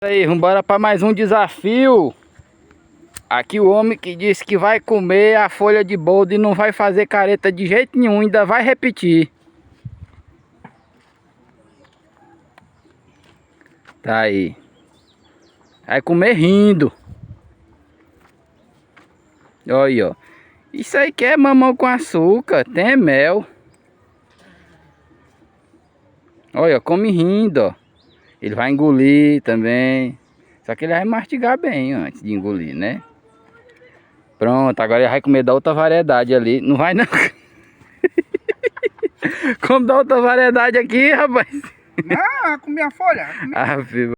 Aí, vambora para mais um desafio. Aqui o homem que disse que vai comer a folha de boldo e não vai fazer careta de jeito nenhum, ainda vai repetir. Tá aí. Vai comer rindo. Olha aí, ó. Isso aí que é mamão com açúcar, tem mel. Olha, come rindo, ó. Ele vai engolir também. Só que ele vai mastigar bem antes de engolir, né? Pronto, agora ele vai comer da outra variedade ali. Não vai não. Come da outra variedade aqui, rapaz. Não, comi a folha. Ah, filho.